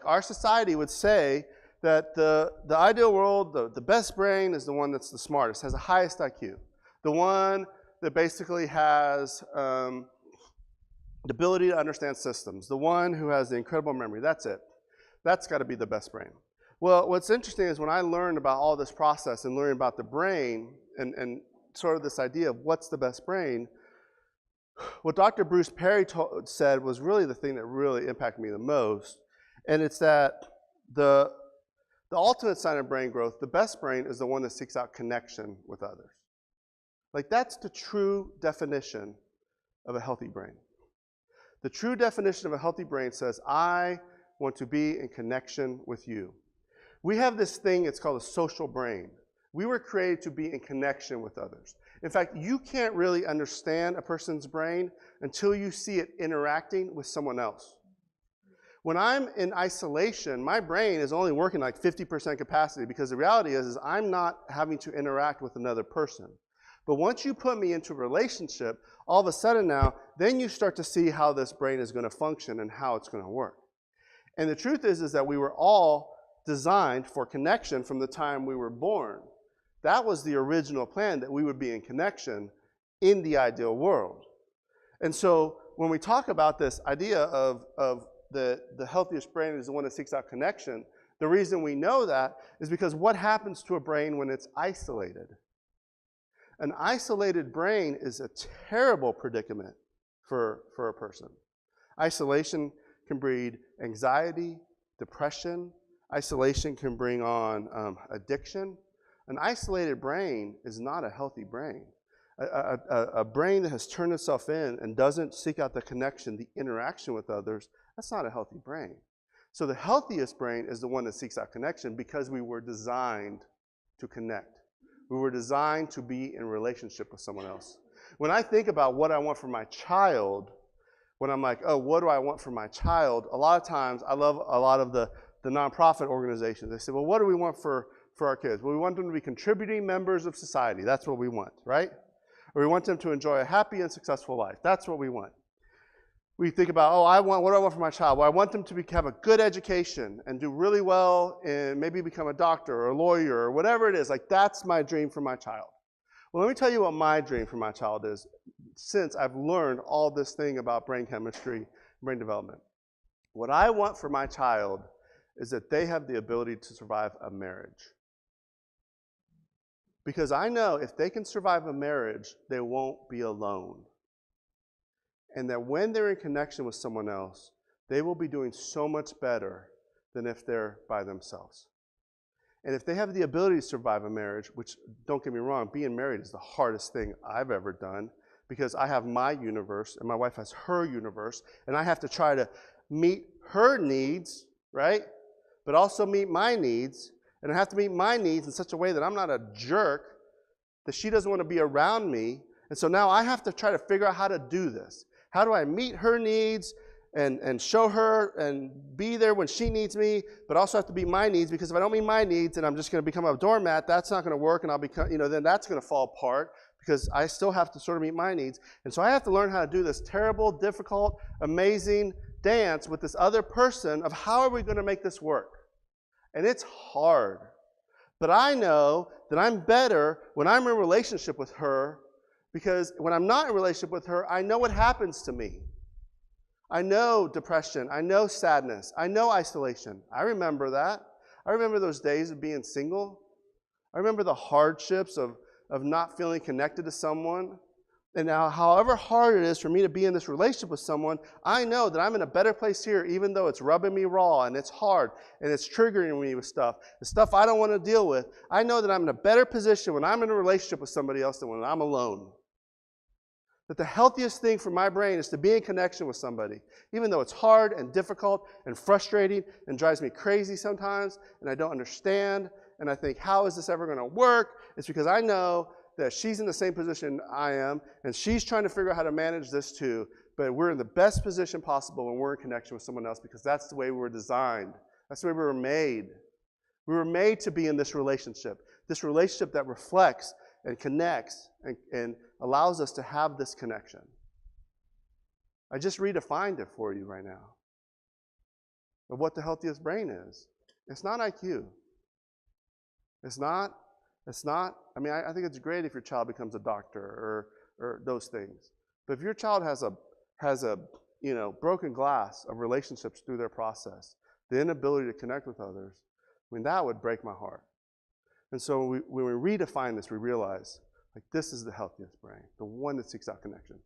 Our society would say that the ideal world, the best brain is the one that's the smartest, has the highest IQ. The one that basically has the ability to understand systems. The one who has the incredible memory. That's it. That's got to be the best brain. Well, what's interesting is when I learned about all this process and learning about the brain and sort of this idea of what's the best brain, what Dr. Bruce Perry said was really the thing that really impacted me the most. And it's that the ultimate sign of brain growth, the best brain, is the one that seeks out connection with others. Like, that's the true definition of a healthy brain. The true definition of a healthy brain says, I want to be in connection with you. We have this thing, it's called a social brain. We were created to be in connection with others. In fact, you can't really understand a person's brain until you see it interacting with someone else. When I'm in isolation, my brain is only working like 50% capacity because the reality is I'm not having to interact with another person. But once you put me into a relationship, all of a sudden now, then you start to see how this brain is going to function and how it's going to work. And the truth is that we were all designed for connection from the time we were born. That was the original plan, that we would be in connection in the ideal world. And so when we talk about this idea of the healthiest brain is the one that seeks out connection, the reason we know that is because what happens to a brain when it's isolated? An isolated brain is a terrible predicament for a person. Isolation can breed anxiety, depression. Isolation can bring on addiction. An isolated brain is not a healthy brain. A brain that has turned itself in and doesn't seek out the connection, the interaction with others, that's not a healthy brain. So the healthiest brain is the one that seeks out connection because we were designed to connect. We were designed to be in relationship with someone else. When I think about what I want for my child, when I'm like, oh, what do I want for my child? A lot of times, I love a lot of the nonprofit organizations. They say, well, what do we want for our kids? Well, we want them to be contributing members of society. That's what we want, right? Or we want them to enjoy a happy and successful life. That's what we want. We think about, oh, what do I want for my child? Well, I want them to have a good education and do really well and maybe become a doctor or a lawyer or whatever it is. Like, that's my dream for my child. Well, let me tell you what my dream for my child is since I've learned all this thing about brain chemistry, brain development. What I want for my child is that they have the ability to survive a marriage. Because I know if they can survive a marriage, they won't be alone. And that when they're in connection with someone else, they will be doing so much better than if they're by themselves. And if they have the ability to survive a marriage, which, don't get me wrong, being married is the hardest thing I've ever done because I have my universe and my wife has her universe, and I have to try to meet her needs, right? But also meet my needs, and I have to meet my needs in such a way that I'm not a jerk, that she doesn't want to be around me. And so now I have to try to figure out how to do this. How do I meet her needs and show her and be there when she needs me, but also have to meet my needs, because if I don't meet my needs and I'm just going to become a doormat, that's not going to work, and I'll become, then that's going to fall apart because I still have to sort of meet my needs. And so I have to learn how to do this terrible, difficult, amazing dance with this other person of how are we going to make this work? And it's hard. But I know that I'm better when I'm in a relationship with her, because when I'm not in a relationship with her, I know what happens to me. I know depression. I know sadness. I know isolation. I remember that. I remember those days of being single. I remember the hardships of not feeling connected to someone. And now, however hard it is for me to be in this relationship with someone, I know that I'm in a better place here, even though it's rubbing me raw and it's hard and it's triggering me with stuff, the stuff I don't want to deal with. I know that I'm in a better position when I'm in a relationship with somebody else than when I'm alone. That the healthiest thing for my brain is to be in connection with somebody, even though it's hard and difficult and frustrating and drives me crazy sometimes, and I don't understand, and I think, how is this ever going to work? It's because I know that she's in the same position I am, and she's trying to figure out how to manage this too, but we're in the best position possible when we're in connection with someone else, because that's the way we were designed. That's the way we were made. We were made to be in this relationship that reflects and connects and allows us to have this connection. I just redefined it for you right now. of what the healthiest brain is. It's not IQ. It's not, I mean, I think it's great if your child becomes a doctor or those things. But if your child has a broken glass of relationships through their process, the inability to connect with others, I mean, that would break my heart. And so when we redefine this, we realize, like, this is the healthiest brain, the one that seeks out connection.